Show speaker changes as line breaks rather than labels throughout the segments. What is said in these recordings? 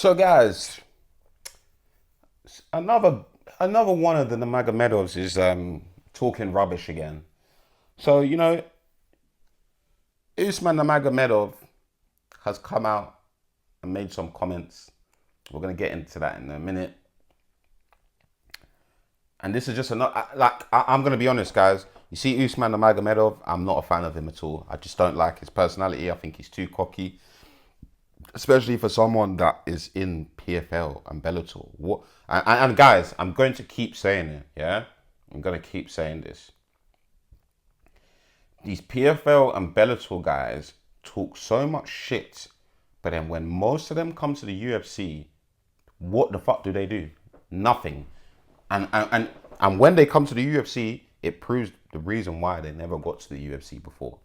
So guys, another another one of the Nurmagomedovs is talking rubbish again. So Usman Nurmagomedov has come out and made some comments. We're gonna get into that in a minute. And this is just another. I'm gonna be honest, guys. You see, Usman Nurmagomedov, I'm not a fan of him at all. I just don't like his personality. I think he's too cocky, especially for someone that is in PFL and Bellator. What? And guys, I'm going to keep saying it. Yeah, I'm gonna keep saying this. These PFL and Bellator guys talk so much shit, but then when most of them come to the UFC, what the fuck do? Nothing. And when they come to the UFC, it proves the reason why they never got to the UFC before.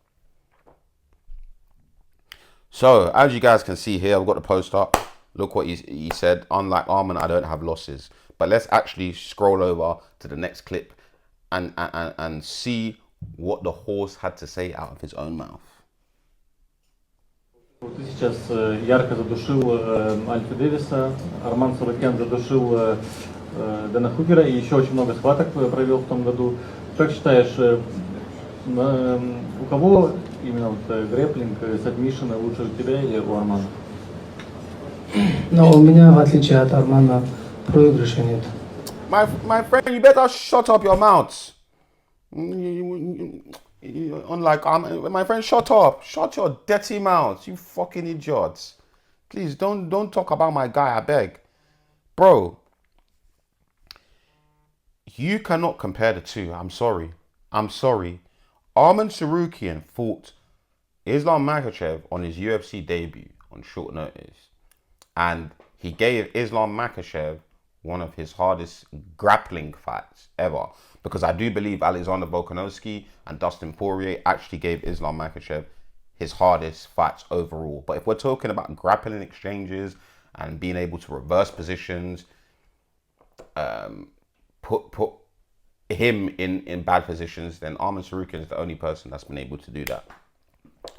So, as you guys can see here, I've got the post up. Look what he said. Unlike Arman, I don't have losses. But let's actually scroll over to the next clip and see what the horse had to say out of his own mouth.
Ты сейчас ярко задушил Альфа Дэвиса, Арман Tsarukyan задушил Дэна Хукера и еще очень много схваток провел в том году. Как считаешь, у кого именно грэпплинг, сабмишины лучше у тебя или у Армана?
Но у меня, в отличие от Армана, проигрыша нет.
My friend, you better shut up your mouth. Unlike my friend, shut up. Shut your dirty mouth, you fucking idiots. Please don't talk about my guy, I beg. Bro, you cannot compare the two. I'm sorry. Arman Tsarukyan fought Islam Makhachev on his UFC debut on short notice. And he gave Islam Makhachev one of his hardest grappling fights ever. Because I do believe Alexander Volkanovski and Dustin Poirier actually gave Islam Makhachev his hardest fights overall. But if we're talking about grappling exchanges and being able to reverse positions, put him in bad positions, then Arman Tsarukyan is the only person that's been able to do that.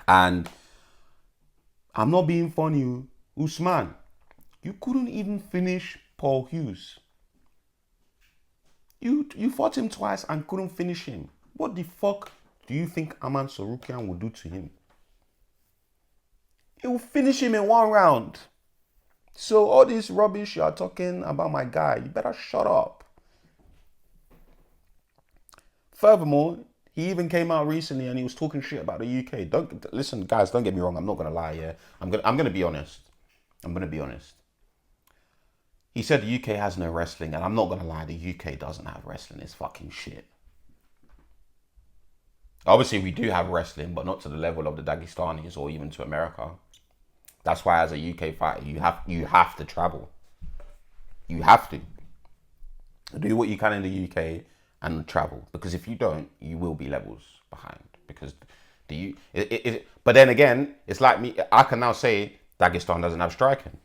And I'm not being funny, Usman, you couldn't even finish Paul Hughes. You fought him twice and couldn't finish him. What the fuck do you think Arman Tsarukyan will do to him? He will finish him in one round. So all this rubbish you are talking about my guy, you better shut up. Furthermore, he even came out recently and he was talking shit about the UK. Don't listen, guys. Don't get me wrong. I'm not gonna lie. Yeah, I'm gonna be honest. I'm gonna be honest. He said the UK has no wrestling, and I'm not gonna lie. The UK doesn't have wrestling. It's fucking shit. Obviously, we do have wrestling, but not to the level of the Dagestanis or even to America. That's why, as a UK fighter, you have to travel. You have to do what you can in the UK and travel, because if you don't, you will be levels behind. Because but then again, it's like me. I can now say Dagestan doesn't have striking.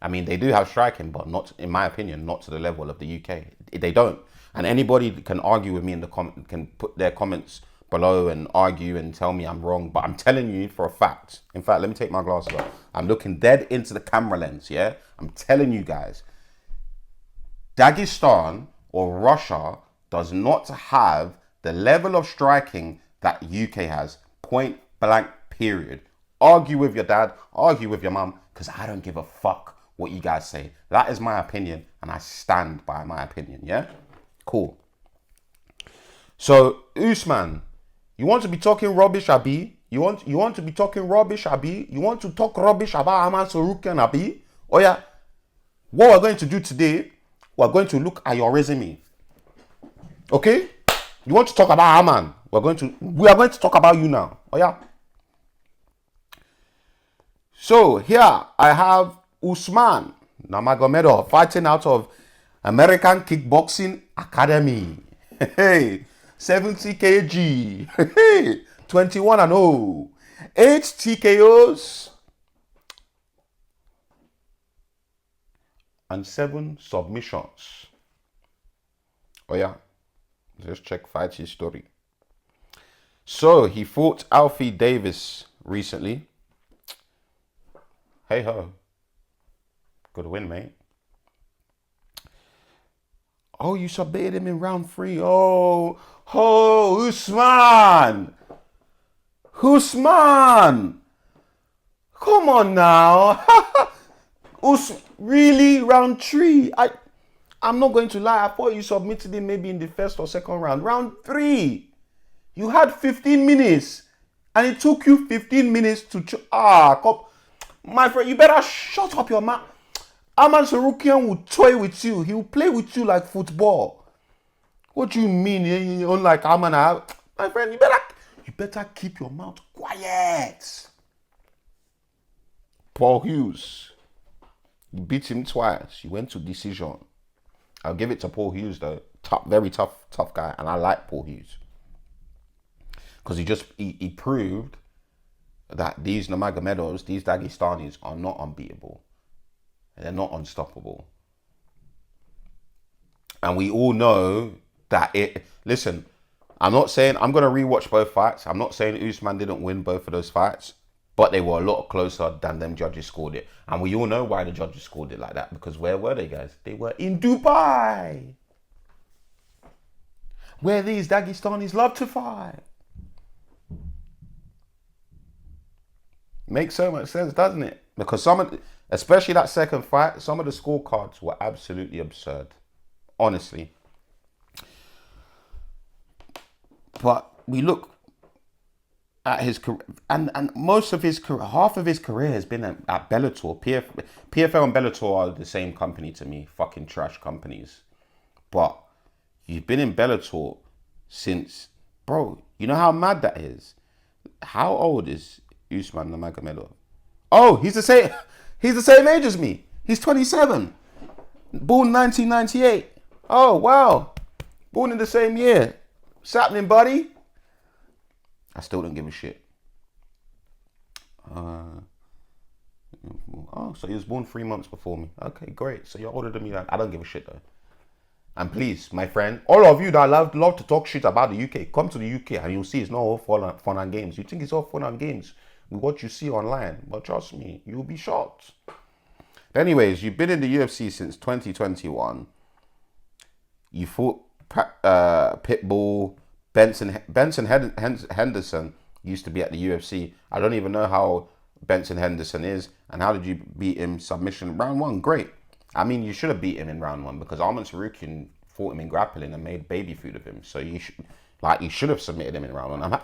I mean, they do have striking, but not, in my opinion, not to the level of the UK. They don't. And anybody can argue with me in the comment, can put their comments below and argue and tell me I'm wrong. But I'm telling you for a fact. In fact, let me take my glasses off. I'm looking dead into the camera lens, yeah? I'm telling you guys, Dagestan or Russia does not have the level of striking that UK has. Point blank, period. Argue with your dad, argue with your mum, because I don't give a fuck what you guys say. That is my opinion, and I stand by my opinion, yeah? Cool. So, Usman, you want to be talking rubbish, Abi? You want to be talking rubbish, Abi? You want to talk rubbish about Arman Tsarukyan, Abi? Oh yeah. What we're going to do today, we're going to look at your resume. Okay? You want to talk about Arman? We are going to talk about you now. Oh yeah. So here I have Usman Nurmagomedov fighting out of American Kickboxing Academy. Hey, 70 kg. Hey, 21-0. 8 TKOs and 7 submissions. Oh yeah. Let's check fight history. So he fought Alfie Davis recently. Hey ho. Good win, mate. Oh, you submitted him in round 3. Oh, Usman. Usman. Come on now. Really? Round 3? I'm not going to lie. I thought you submitted him maybe in the first or second round. Round 3. You had 15 minutes. And it took you 15 minutes to... My friend, you better shut up your mouth. Arman Tsarukyan will toy with you. He will play with you like football. What do you mean? You unlike Arman? My friend, you better keep your mouth quiet. Paul Hughes. You beat him twice. You went to decision. I'll give it to Paul Hughes though. Very tough guy. And I like Paul Hughes. Because he proved that these Nurmagomedovs, these Dagestanis are not unbeatable. They're not unstoppable. And we all know that listen, I'm not saying I'm going to rewatch both fights. I'm not saying Usman didn't win both of those fights. But they were a lot closer than them judges scored it. And we all know why the judges scored it like that. Because where were they, guys? They were in Dubai. Where these Dagestanis love to fight. Makes so much sense, doesn't it? Because especially that second fight, some of the scorecards were absolutely absurd. Honestly. But we look at his career, and most of his career, half of his career has been at Bellator. PFL and Bellator are the same company to me. Fucking trash companies. But you've been in Bellator since, bro, you know how mad that is? How old is Usman Nurmagomedov? Oh, he's the same age as me. He's 27. Born 1998. Oh, wow. Born in the same year. What's happening, buddy? I still don't give a shit. Oh, so he was born 3 months before me. Okay, great. So you're older than me. I don't give a shit though. And please, my friend, all of you that love to talk shit about the UK, come to the UK and you'll see it's not all fun and games. You think it's all fun and games with what you see online, but trust me, you'll be shocked. Anyways, you've been in the UFC since 2021. You fought Pitbull. Benson Henderson used to be at the UFC. I don't even know how Benson Henderson is. And how did you beat him? Submission round 1. Great. I mean, you should have beat him in round 1 because Arman Tsarukyan fought him in grappling and made baby food of him. So you should have submitted him in round 1.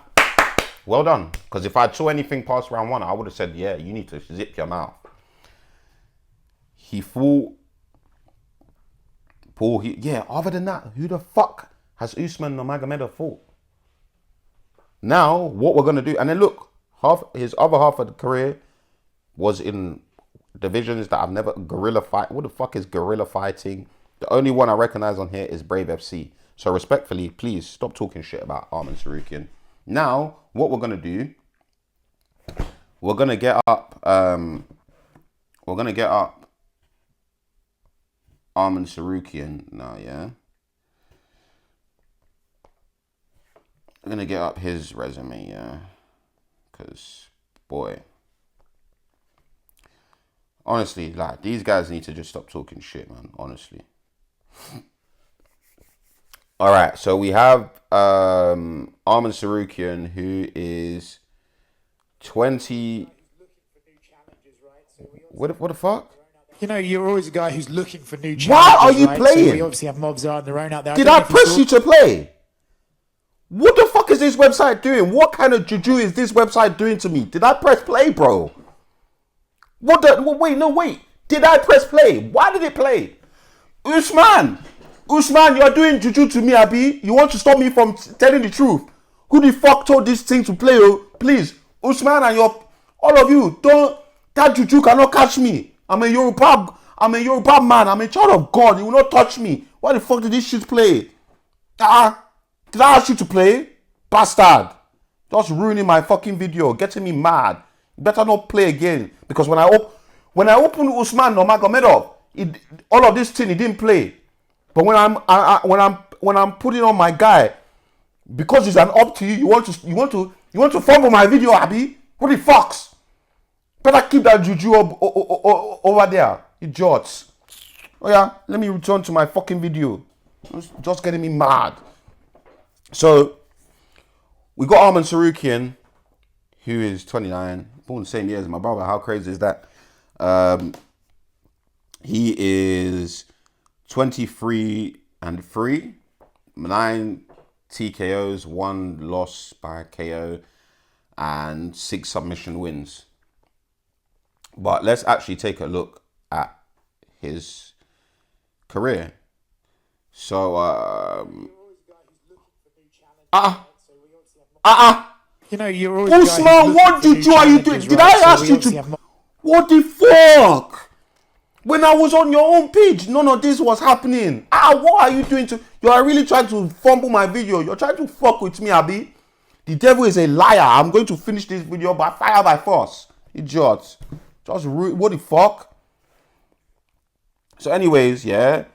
Well done. Because if I saw anything past round 1, I would have said, yeah, you need to zip your mouth. He fought Paul. Other than that, who the fuck has Usman Nurmagomedov fought? Now, what we're going to do... And then look, his other half of the career was in divisions that I've never... Guerrilla fight. What the fuck is guerrilla fighting? The only one I recognize on here is Brave FC. So respectfully, please stop talking shit about Arman Tsarukyan. Now, what we're going to do... We're going to get up... Arman Tsarukyan now, yeah? I'm going to get up his resume, yeah? Because, boy. Honestly, like, these guys need to just stop talking shit, man. Honestly. Alright, so we have Arman Tsarukyan, who is 20... What the fuck?
You know, you're always a guy who's looking for new challenges.
Why are you playing?
So we obviously have mobs on their own out there.
Did I press you to play? What the fuck is this website doing? What kind of juju is this website doing to me? Did I press play, bro? Wait. Did I press play? Why did it play? Usman, you're doing juju to me, Abi. You want to stop me from telling the truth? Who the fuck told this thing to play, oh? Please, Usman and all of you, that juju cannot catch me. I'm a Yoruba man. I'm a child of God. You will not touch me. Why the fuck did this shit play? Did I ask you to play? Bastard. Just ruining my fucking video. Getting me mad. You better not play again. Because when I open Usman Nurmagomedov, all of this thing, he didn't play. But when I'm putting on my guy, because it's an up to you, you want to fumble my video, Abi? What the fucks? Better keep that juju over there. You jorts. Oh yeah, let me return to my fucking video. It's just getting me mad. So, we got Arman Tsarukyan, who is 29, born the same year as my brother. How crazy is that? He is 23 and 3, 9 TKOs, 1 loss by KO, and 6 submission wins. But let's actually take a look at his career. So,
You know, you're always a guy who's
Usman,
looking
what
for new
are you doing?
challenges,
Did
right?
I
So
ask
we
you
obviously
to?
have more-
What the fuck? When I was on your own page, none of this was happening. What are you doing to? You are really trying to fumble my video. You're trying to fuck with me, Abi. The devil is a liar. I'm going to finish this video by fire by force. Idiots. Just what the fuck? So, anyways, yeah.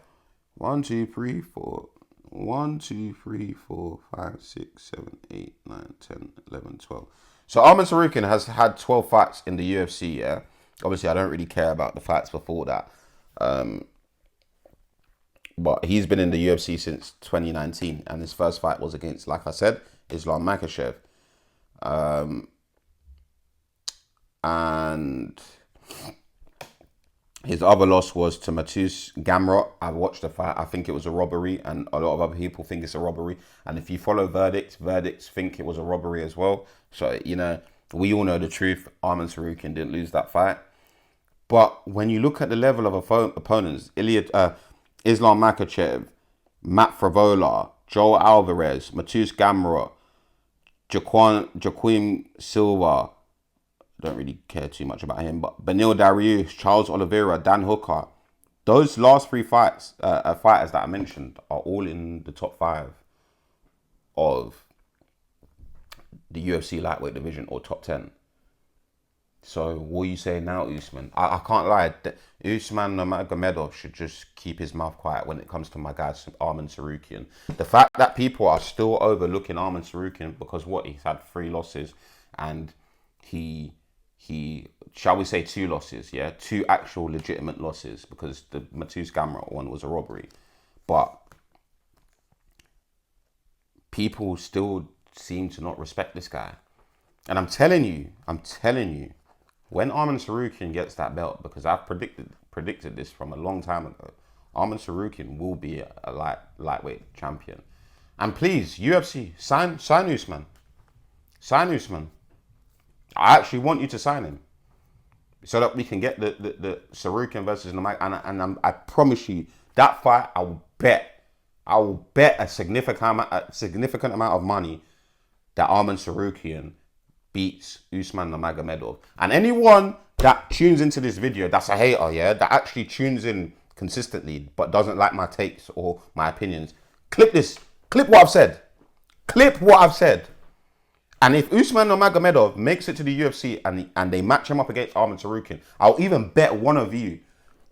1, 2, 3, 4. 1, 2, 3, 4, 5, 6, 7, 8, 9, 10, 11, 12. So Arman Tsarukyan has had 12 fights in the UFC, yeah? Obviously, I don't really care about the fights before that. But he's been in the UFC since 2019. And his first fight was against, like I said, Islam Makhachev. And his other loss was to Mateusz Gamrot. I watched the fight. I think it was a robbery, and a lot of other people think it's a robbery. And if you follow verdicts think it was a robbery as well. So, you know, we all know the truth. Arman Tsarukyan didn't lose that fight. But when you look at the level of opponents, Islam Makhachev, Matt Favola, Joel Alvarez, Mateusz Gamrot, Joaquim Silva, don't really care too much about him, but Beneil Dariush, Charles Oliveira, Dan Hooker, those last 3 fighters that I mentioned are all in the top 5 of the UFC lightweight division, or top 10. So what are you saying now, Usman? I can't lie. Usman Nurmagomedov should just keep his mouth quiet when it comes to my guy Arman Tsarukyan. The fact that people are still overlooking Arman Tsarukyan because he's had 3 losses, and he shall we say 2 losses, yeah? 2 actual legitimate losses, because the Mateusz Gamrot one was a robbery. But people still seem to not respect this guy. And I'm telling you, when Arman Tsarukyan gets that belt, because I've predicted this from a long time ago, Arman Tsarukyan will be a lightweight champion. And please, UFC, sign Usman. Sign Usman. I actually want you to sign him, so that we can get the Tsarukyan versus Nurmagomedov. And I promise you, that fight, I will bet a significant amount of money that Arman Tsarukyan beats Usman Nurmagomedov. And anyone that tunes into this video that's a hater, yeah, that actually tunes in consistently but doesn't like my takes or my opinions, clip what I've said. Clip what I've said. And if Usman Nurmagomedov makes it to the UFC and they match him up against Arman Tsarukyan, I'll even bet one of you,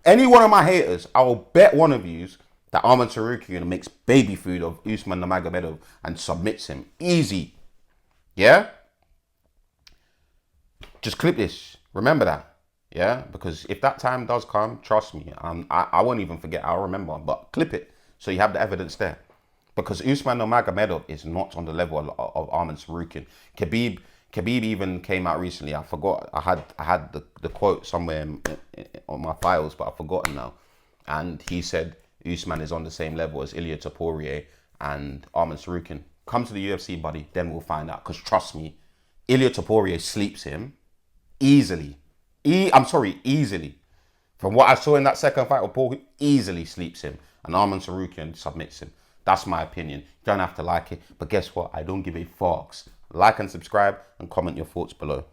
any one of my haters, I will bet one of you that Arman Tsarukyan makes baby food of Usman Nurmagomedov and submits him. Easy. Yeah? Just clip this. Remember that. Yeah? Because if that time does come, trust me, I won't even forget. I'll remember. But clip it so you have the evidence there. Because Usman Nurmagomedov is not on the level of Arman Tsarukyan. Khabib even came out recently. I forgot. I had the quote somewhere on my files, but I've forgotten now. And he said Usman is on the same level as Ilia Topuria and Arman Tsarukyan. Come to the UFC, buddy. Then we'll find out. Because trust me, Ilia Topuria sleeps him easily. Easily. From what I saw in that second fight with Paul, easily sleeps him. And Arman Tsarukyan submits him. That's my opinion. You don't have to like it. But guess what? I don't give a fucks. Like and subscribe and comment your thoughts below.